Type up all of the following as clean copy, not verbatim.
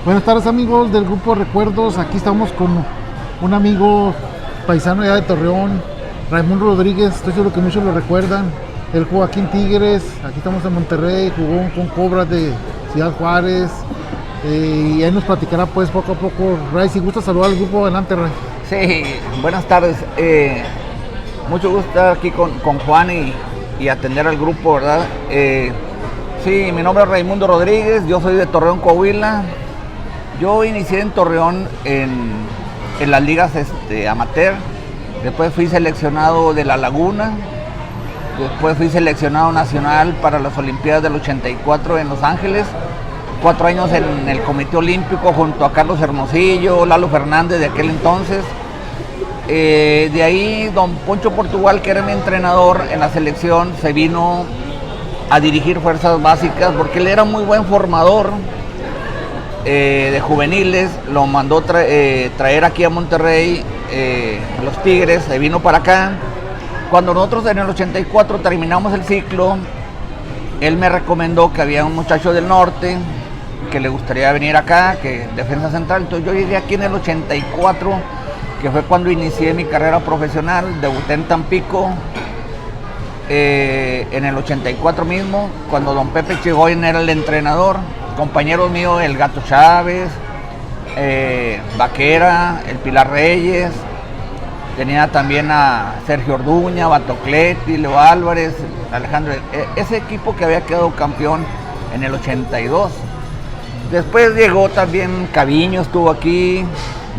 Buenas tardes, amigos del grupo Recuerdos. Aquí estamos con un amigo paisano allá de Torreón, Raimundo Rodríguez. Estoy seguro que muchos lo recuerdan. Él jugó aquí en Tigres, aquí estamos en Monterrey, jugó con Cobras de Ciudad Juárez. Y él nos platicará pues poco a poco. Ray, si gusta saludar al grupo, adelante, Ray. Sí, buenas tardes. Mucho gusto estar aquí con Juan y atender al grupo, ¿verdad? Sí, mi nombre es Raimundo Rodríguez, yo soy de Torreón, Coahuila. Yo inicié en Torreón en las ligas amateur, después fui seleccionado de La Laguna, después fui seleccionado nacional para las Olimpiadas del 84 en Los Ángeles, 4 años en el Comité Olímpico junto a Carlos Hermosillo, Lalo Fernández de aquel entonces. De ahí don Poncho Portugal, que era mi entrenador en la selección, se vino a dirigir fuerzas básicas porque él era muy buen formador de juveniles. Lo mandó traer aquí a Monterrey, los Tigres, se vino para acá. Cuando nosotros en el 84 terminamos el ciclo, él me recomendó que había un muchacho del norte que le gustaría venir acá, que defensa central. Entonces yo llegué aquí en el 84, que fue cuando inicié mi carrera profesional. Debuté en Tampico en el 84 mismo, cuando don Pepe Chigoyen era el entrenador. Compañeros míos, el Gato Chávez, Vaquera, el Pilar Reyes, tenía también a Sergio Orduña, Batocleti, Leo Álvarez, Alejandro, ese equipo que había quedado campeón en el 82. Después llegó también Caviño, estuvo aquí,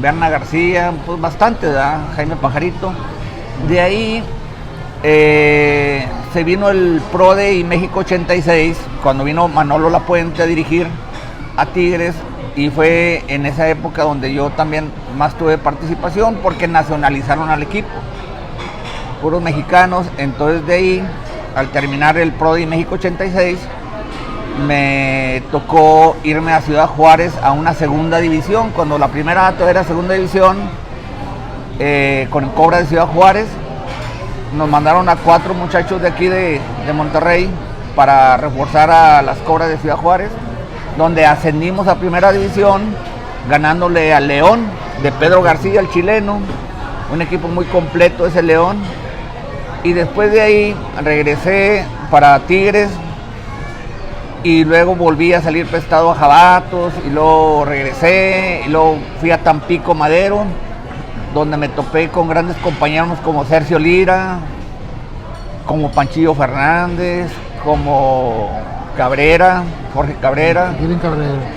Berna García, pues bastante, ¿verdad? Jaime Pajarito. De ahí se vino el PRODE y México 86, cuando vino Manolo Lapuente a dirigir a Tigres, y fue en esa época donde yo también más tuve participación porque nacionalizaron al equipo, puros mexicanos. Entonces de ahí, al terminar el PRODE y México 86, me tocó irme a Ciudad Juárez a una segunda división, cuando la primera era segunda división, con el Cobra de Ciudad Juárez. Nos mandaron a 4 muchachos de aquí de Monterrey para reforzar a las Cobras de Ciudad Juárez, donde ascendimos a primera división, ganándole al León de Pedro García, el chileno, un equipo muy completo ese León. Y después de ahí regresé para Tigres, y luego volví a salir prestado a Jabatos, y luego regresé, y luego fui a Tampico Madero, donde me topé con grandes compañeros como Sergio Lira, como Panchillo Fernández, como Cabrera, Jorge Cabrera,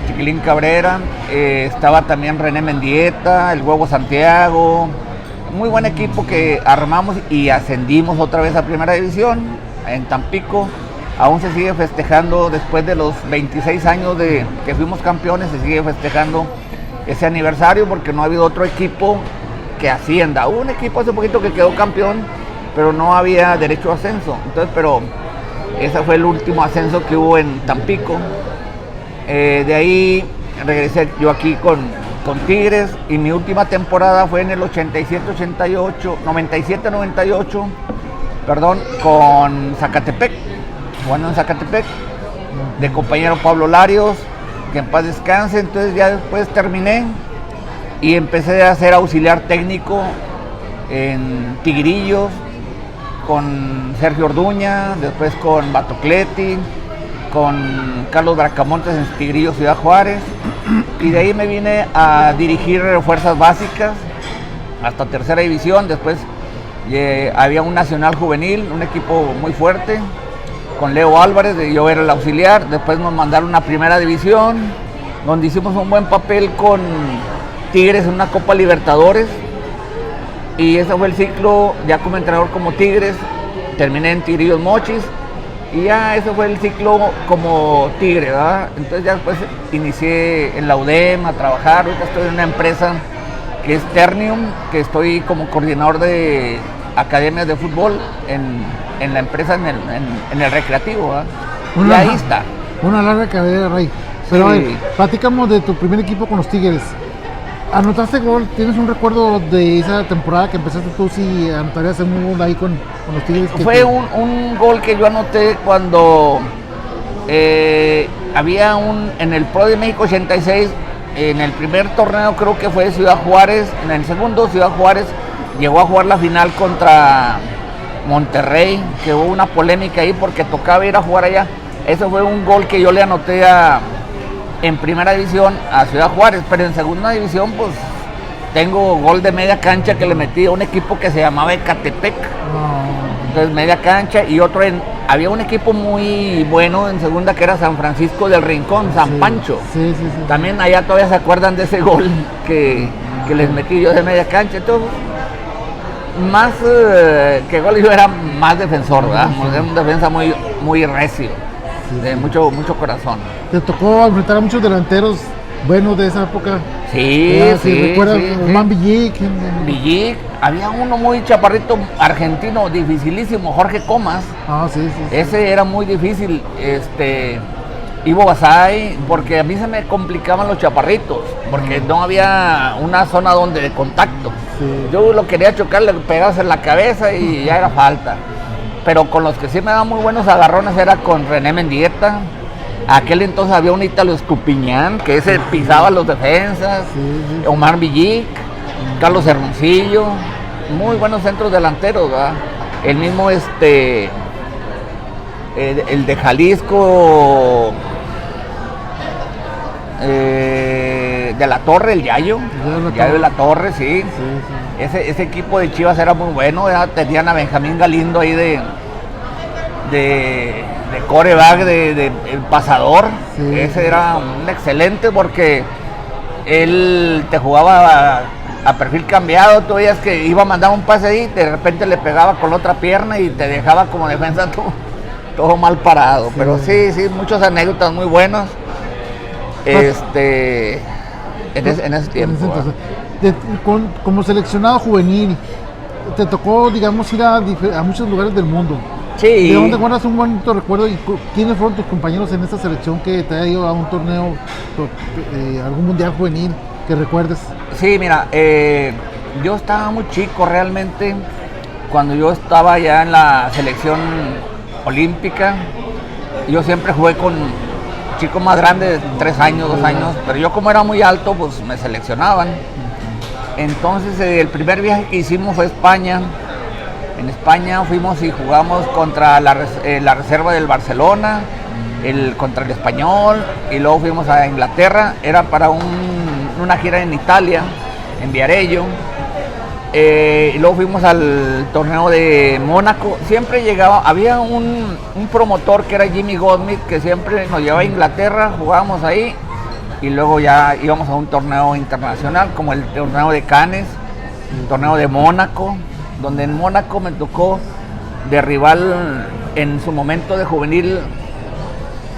Chiquilín Cabrera, estaba también René Mendieta, el Huevo Santiago, muy buen equipo que armamos y ascendimos otra vez a primera división en Tampico. Aún se sigue festejando, después de los 26 años de que fuimos campeones, se sigue festejando ese aniversario porque no ha habido otro equipo que ascienda. Hubo un equipo hace poquito que quedó campeón, pero no había derecho a ascenso. Entonces, pero ese fue el último ascenso que hubo en Tampico. De ahí regresé yo aquí con Tigres, y mi última temporada fue en el 97-98, perdón, con Zacatepec, jugando en Zacatepec, de compañero Pablo Larios, que en paz descanse. Entonces ya después terminé y empecé a ser auxiliar técnico en Tigrillos, con Sergio Orduña, después con Batocleti, con Carlos Bracamontes en Tigrillos, Ciudad Juárez, y de ahí me vine a dirigir fuerzas básicas hasta tercera división. Después había un nacional juvenil, un equipo muy fuerte, con Leo Álvarez, yo era el auxiliar. Después nos mandaron a primera división, donde hicimos un buen papel con Tigres en una Copa Libertadores, y ese fue el ciclo ya como entrenador como Tigres. Terminé en Tigrillos Mochis, y ya ese fue el ciclo como Tigre, ¿verdad? Entonces ya después inicié en la UDEM a trabajar. Ahorita estoy en una empresa que es Ternium, que estoy como coordinador de academias de fútbol en la empresa, en el recreativo, ¿verdad? Y ahí está. Una larga carrera, Rey. Pero sí. A ver, platicamos de tu primer equipo con los Tigres. ¿Anotaste gol? ¿Tienes un recuerdo de esa temporada que empezaste tú, si anotarías un gol ahí con los Tigres? Fue un gol que yo anoté cuando había en el Pro de México 86, En el primer torneo creo que fue Ciudad Juárez, en el segundo Ciudad Juárez llegó a jugar la final contra Monterrey, que hubo una polémica ahí porque tocaba ir a jugar allá. Ese fue un gol que yo le anoté en primera división a Ciudad Juárez, pero en segunda división pues tengo gol de media cancha que le metí a un equipo que se llamaba Ecatepec. Entonces media cancha y otro había un equipo muy bueno en segunda que era San Francisco del Rincón, San Pancho. Sí. También allá todavía se acuerdan de ese gol que les metí yo de media cancha. Entonces, más que gol yo era más defensor, ¿verdad? Era un defensa muy recio, de mucho corazón. ¿Te tocó enfrentar a muchos delanteros buenos de esa época? Sí. ¿Recuerdas Román Villic? Villic, había uno muy chaparrito argentino, dificilísimo, Jorge Comas. Sí. Ese era muy difícil, Ivo Basay, porque a mí se me complicaban los chaparritos, porque no había una zona donde de contacto. Sí. Yo lo quería chocar, le pegabas en la cabeza y ya era falta. Pero con los que sí me daban muy buenos agarrones era con René Mendieta. Aquel entonces había un Ítalo Estupiñán, que ese pisaba los defensas. Sí. Omar Villic, Carlos Hermosillo, muy buenos centros delanteros, ¿verdad? El mismo el de Jalisco, de la Torre, el Yayo de la Torre, sí. Ese equipo de Chivas era muy bueno, ¿verdad? Tenían a Benjamín Galindo ahí de coreback, de pasador. Sí. Ese era un excelente porque él te jugaba a perfil cambiado. Tú veías que iba a mandar un pase ahí, de repente le pegaba con la otra pierna y te dejaba como defensa todo mal parado. Sí. Pero sí, muchas anécdotas muy buenas en ese tiempo. Como seleccionado juvenil, te tocó, digamos, ir a muchos lugares del mundo. Sí. ¿De dónde guardas un bonito recuerdo y quiénes fueron tus compañeros en esta selección que te haya ido a un torneo, algún mundial juvenil que recuerdes? Sí, mira, yo estaba muy chico realmente cuando yo estaba ya en la selección olímpica. Yo siempre jugué con chicos más grandes, 3 años, 2 años, pero yo como era muy alto, pues me seleccionaban. Entonces el primer viaje que hicimos fue a España. En España fuimos y jugamos contra la reserva del Barcelona, contra el Español, y luego fuimos a Inglaterra. Era para una gira en Italia, en Viarello. Y luego fuimos al torneo de Mónaco. Siempre había un promotor que era Jimmy Goldsmith, que siempre nos llevaba a Inglaterra, jugábamos ahí y luego ya íbamos a un torneo internacional como el torneo de Cannes, el torneo de Mónaco, donde en Mónaco me tocó de rival en su momento de juvenil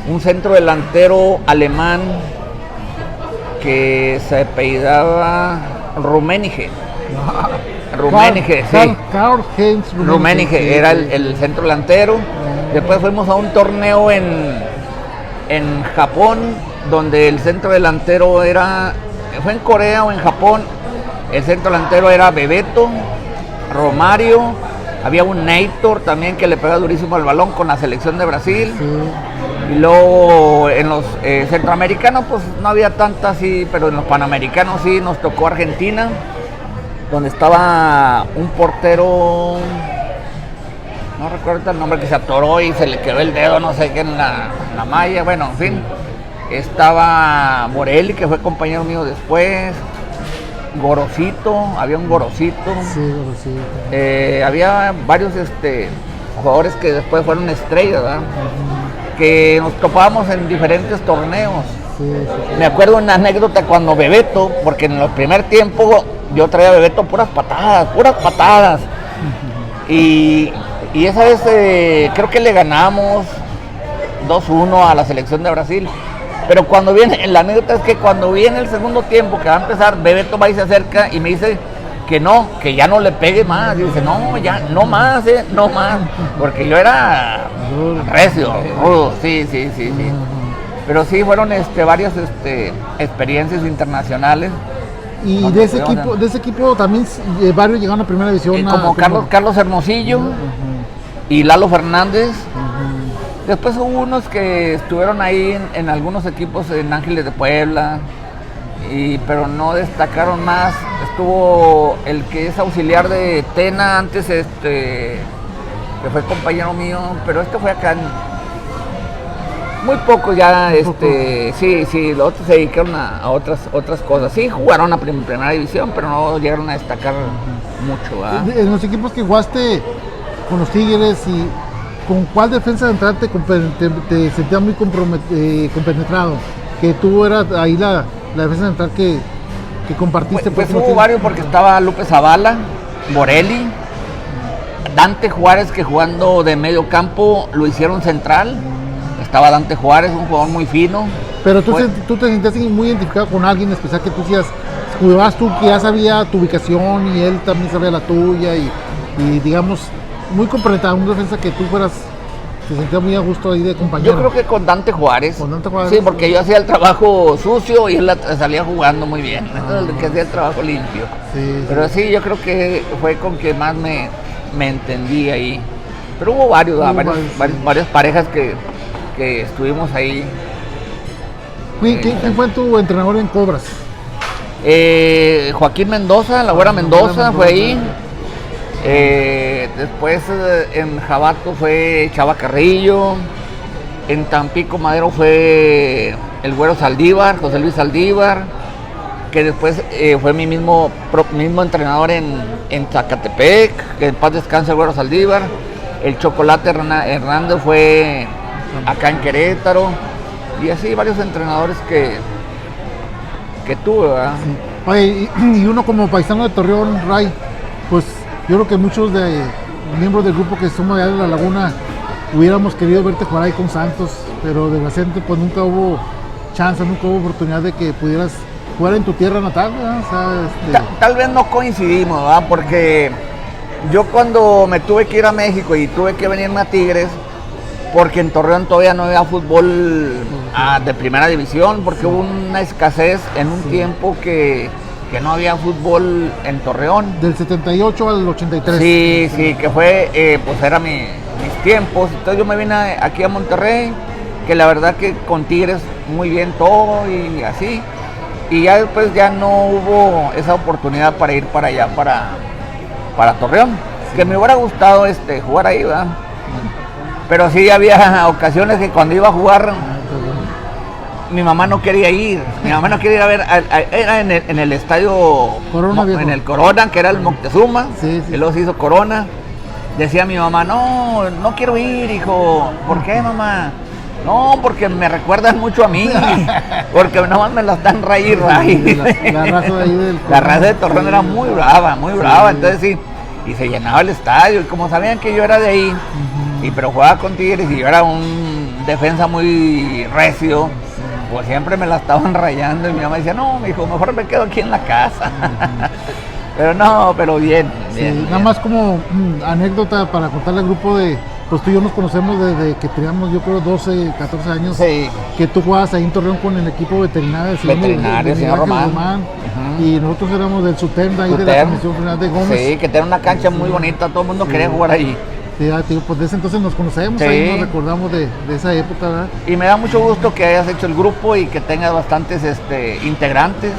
un centro delantero alemán que se apellidaba Rummenigge. Rummenigge, sí. Karl-Heinz Rummenigge era el centro delantero. Después fuimos a un torneo en Japón, donde el centro delantero fue en Corea o en Japón. El centro delantero era Bebeto, Romario, había un Neitor también que le pegaba durísimo al balón con la selección de Brasil. Sí. Y luego en los centroamericanos pues no había tanta así, pero en los panamericanos sí nos tocó Argentina, donde estaba un portero, no recuerdo el nombre, que se atoró y se le quedó el dedo, no sé qué, en la malla. Bueno, en fin, estaba Morelli, que fue compañero mío después. Gorosito, había un Gorosito. Sí, Gorosito. Había varios jugadores que después fueron estrellas, ¿verdad? Que nos topábamos en diferentes torneos. Sí. Me acuerdo una anécdota cuando Bebeto, porque en el primer tiempo yo traía a Bebeto puras patadas. Y esa vez creo que le ganamos 2-1 a la selección de Brasil. Pero cuando viene, la anécdota es que cuando viene el segundo tiempo que va a empezar, Bebeto va y se acerca y me dice que no, que ya no le pegue más. Y dice, no, ya, no más, no más. Porque yo era recio, rudo, sí. Pero sí fueron varias experiencias internacionales. Y de ese equipo también varios llegaron a primera división. Como Carlos Hermosillo y Lalo Fernández. Después hubo unos que estuvieron ahí en algunos equipos, en Ángeles de Puebla, pero no destacaron más. Estuvo el que es auxiliar de Tena antes, que fue compañero mío, pero fue acá muy poco ya, sí, los otros se dedicaron a otras cosas. Sí, jugaron a primera división, pero no llegaron a destacar mucho, ¿verdad? En los equipos que jugaste con los Tigres, y ¿con cuál defensa central te sentías muy compenetrado? Que tú eras ahí la defensa central que compartiste. Pues hubo varios, porque estaba Lupe Zavala, Borelli, Dante Juárez, que jugando de medio campo lo hicieron central. Estaba Dante Juárez, un jugador muy fino. Pero tú te sentías muy identificado con alguien especial, que tú decías, jugabas tú, que ya sabía tu ubicación y él también sabía la tuya, y digamos, muy compenetrado, una defensa que tú te sentías muy a gusto ahí de compañero. Yo creo que con Dante Juárez. Con Dante Juárez. Sí, porque yo hacía el trabajo sucio y él salía jugando muy bien. El que hacía el trabajo limpio. Sí, pero sí, yo creo que fue con que más me entendí ahí. Pero hubo varias parejas que estuvimos ahí. ¿Quién fue tu entrenador en Cobras? Joaquín Mendoza, la Güera Mendoza fue ahí. Después en Jabato fue Chava Carrillo. En Tampico Madero fue el Güero Saldívar, José Luis Saldívar, que después fue mi mismo entrenador en Zacatepec, que en paz descanse el Güero Saldívar. El Chocolate Hernández fue acá en Querétaro, y así varios entrenadores que tuve, ¿verdad? Sí. Oye, y uno como paisano de Torreón, Ray, pues yo creo que muchos de miembros del grupo que somos allá de La Laguna hubiéramos querido verte jugar ahí con Santos, pero desgraciadamente pues nunca hubo chance, nunca hubo oportunidad de que pudieras jugar en tu tierra natal, ¿verdad? O sea, Tal vez no coincidimos, ¿verdad? Porque yo cuando me tuve que ir a México y tuve que venirme a Tigres, porque en Torreón todavía no había fútbol de primera división, porque hubo una escasez en un tiempo que no había fútbol en Torreón. Del 78 al 83. Sí, que fue, pues era mis tiempos. Entonces yo me vine aquí a Monterrey, que la verdad que con Tigres muy bien todo y así. Y ya después ya no hubo esa oportunidad para ir para allá, para Torreón. Sí. Que me hubiera gustado jugar ahí, ¿verdad? Pero sí había ocasiones que cuando iba a jugar, mi mamá no quería ir. Mi mamá no quería ir a ver, era en el estadio Corona, en el Corona, que era el Moctezuma, sí. Y luego se hizo Corona. Decía mi mamá, no quiero ir, hijo. ¿Por qué, mamá? No, porque me recuerdan mucho a mí, porque nomás me la están raír. La raza de Torreón era muy brava, entonces sí, y se llenaba el estadio, y como sabían que yo era de ahí, pero jugaba con Tigres y yo era un defensa muy recio, pues siempre me la estaban rayando, y mi mamá decía, no, hijo, mejor me quedo aquí en la casa. pero bien. Nada más como anécdota para contarle al grupo pues tú y yo nos conocemos desde que teníamos, yo creo, 12, 14 años, que tú jugabas ahí en Torreón con el equipo veterinario, señor Román. Y nosotros éramos del SUTEM, ahí de la Comisión Federal de Gómez. Sí, que tiene una cancha muy bonita, todo el mundo quería jugar ahí. Sí, pues desde entonces nos conocemos, ahí nos recordamos de esa época, ¿verdad? Y me da mucho gusto que hayas hecho el grupo y que tengas bastantes integrantes.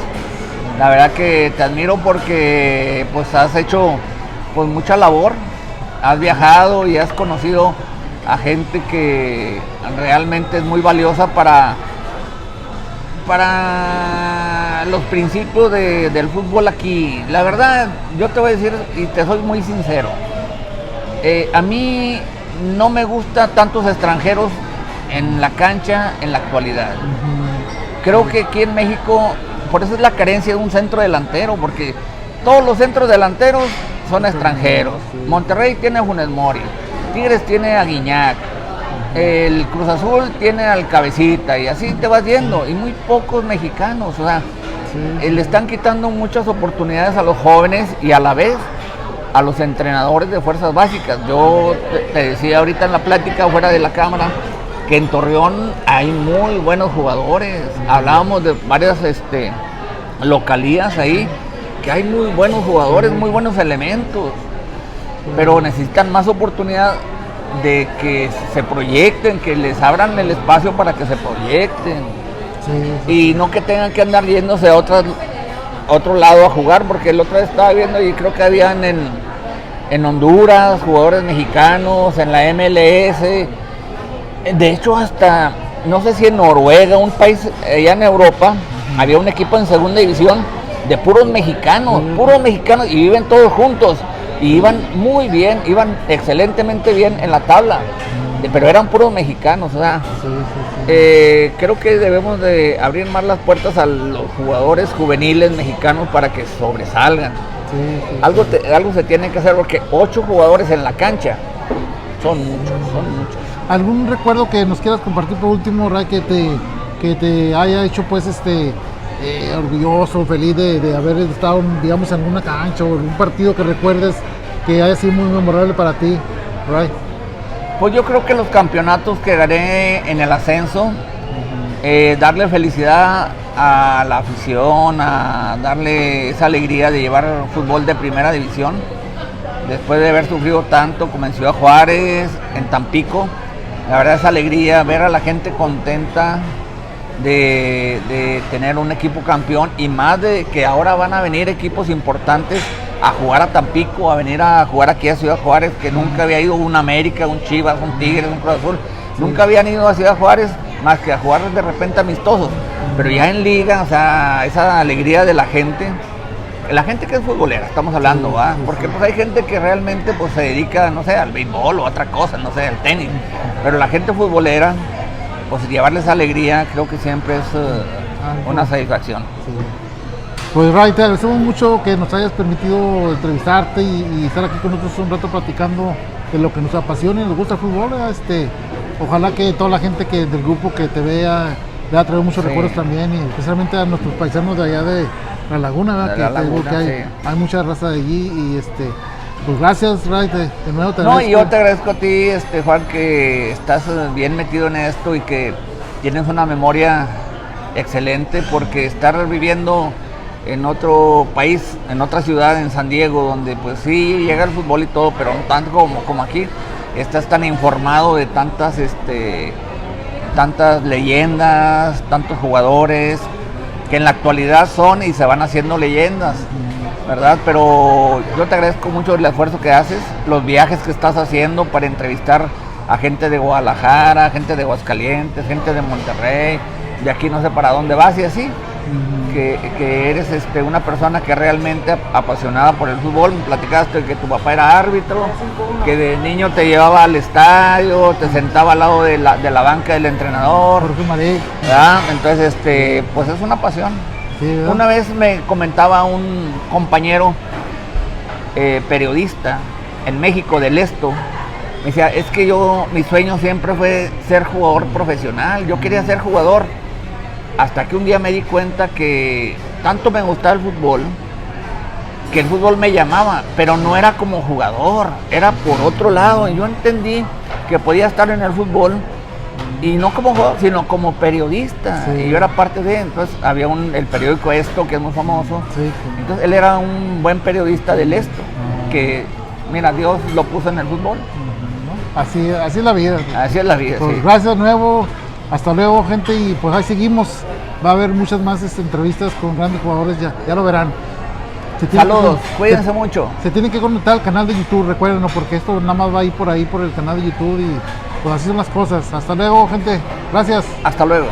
La verdad que te admiro porque pues has hecho pues mucha labor, has viajado y has conocido a gente que realmente es muy valiosa para los principios del fútbol aquí. La verdad, yo te voy a decir y te soy muy sincero, a mí no me gustan tantos extranjeros en la cancha en la actualidad. Creo que aquí en México, por eso es la carencia de un centro delantero, porque todos los centros delanteros son extranjeros. Monterrey tiene a Funes Mori, Tigres tiene a Guiñac, el Cruz Azul tiene al Cabecita, y así te vas yendo, y muy pocos mexicanos. O sea, le están quitando muchas oportunidades a los jóvenes y a la vez a los entrenadores de fuerzas básicas. Yo te decía ahorita en la plática fuera de la cámara que en Torreón hay muy buenos jugadores. Hablábamos de varias localías ahí, que hay muy buenos jugadores, muy buenos elementos, pero necesitan más oportunidad de que se proyecten, que les abran el espacio para que se proyecten. y no que tengan que andar yéndose a otro lado a jugar, porque el otro día estaba viendo y creo que habían en Honduras jugadores mexicanos, en la MLS, de hecho hasta, no sé si en Noruega, un país allá en Europa, había un equipo en segunda división de puros mexicanos, y viven todos juntos, y iban muy bien, iban excelentemente bien en la tabla, pero eran puros mexicanos, o sea, creo que debemos de abrir más las puertas a los jugadores juveniles mexicanos para que sobresalgan. Algo se tiene que hacer, porque 8 jugadores en la cancha son muchos. ¿Algún recuerdo que nos quieras compartir por último, Ray, que te haya hecho pues orgulloso, feliz de haber estado, digamos, en una cancha o en un partido que recuerdes que haya sido muy memorable para ti, Ray? Pues yo creo que los campeonatos que gané en el ascenso, darle felicidad a la afición, a darle esa alegría de llevar fútbol de primera división, después de haber sufrido tanto como en Ciudad Juárez, en Tampico, la verdad esa alegría, ver a la gente contenta de tener un equipo campeón, y más de que ahora van a venir equipos importantes a jugar a Tampico, a venir a jugar aquí a Ciudad Juárez, que nunca había ido un América, un Chivas, un Tigres, un Cruz Azul, nunca habían ido a Ciudad Juárez más que a jugar de repente amistosos, pero ya en liga, o sea, esa alegría de la gente que es futbolera, estamos hablando, ¿va? Porque pues hay gente que realmente pues se dedica, no sé, al béisbol o a otra cosa, no sé, al tenis, pero la gente futbolera, pues llevarles alegría, creo que siempre es una satisfacción. Pues Ray, te agradecemos mucho que nos hayas permitido entrevistarte y estar aquí con nosotros un rato platicando de lo que nos apasiona y nos gusta el fútbol. Ojalá que toda la gente del grupo que te vea le ha traído muchos recuerdos también, y especialmente a nuestros paisanos de allá de la Laguna, ¿verdad? Hay mucha raza de allí, y pues gracias, Ray, de nuevo te agradezco. No, y yo te agradezco a ti, Juan, que estás bien metido en esto y que tienes una memoria excelente, porque estar viviendo en otro país, en otra ciudad, en San Diego, donde pues sí llega el fútbol y todo, pero no tanto como aquí, estás tan informado de tantas leyendas, tantos jugadores que en la actualidad son y se van haciendo leyendas, ¿verdad? Pero yo te agradezco mucho el esfuerzo que haces, los viajes que estás haciendo para entrevistar a gente de Guadalajara, gente de Aguascalientes, gente de Monterrey, de aquí no sé para dónde vas y así. Que eres una persona que realmente apasionada por el fútbol. Me platicaste que tu papá era árbitro, que de niño te llevaba al estadio, te sentaba al lado de la banca del entrenador, ¿verdad? Entonces, pues es una pasión. Una vez me comentaba un compañero periodista en México, del Esto, me decía, es que mi sueño siempre fue ser jugador profesional, yo quería ser jugador. Hasta que un día me di cuenta que tanto me gustaba el fútbol, que el fútbol me llamaba, pero no era como jugador, era por otro lado. Y yo entendí que podía estar en el fútbol, y no como jugador, sino como periodista. Y yo era parte de, entonces había el periódico Esto, que es muy famoso. Entonces él era un buen periodista del Esto, que mira, Dios lo puso en el fútbol. Así es la vida. Así es la vida, pues gracias de nuevo. Hasta luego, gente, y pues ahí seguimos. Va a haber muchas más entrevistas con grandes jugadores, ya lo verán. Saludos, cuídense mucho. Se tienen que conectar al canal de YouTube, recuérdenlo, porque esto nada más va a ir por ahí, por el canal de YouTube, y pues así son las cosas. Hasta luego, gente. Gracias. Hasta luego.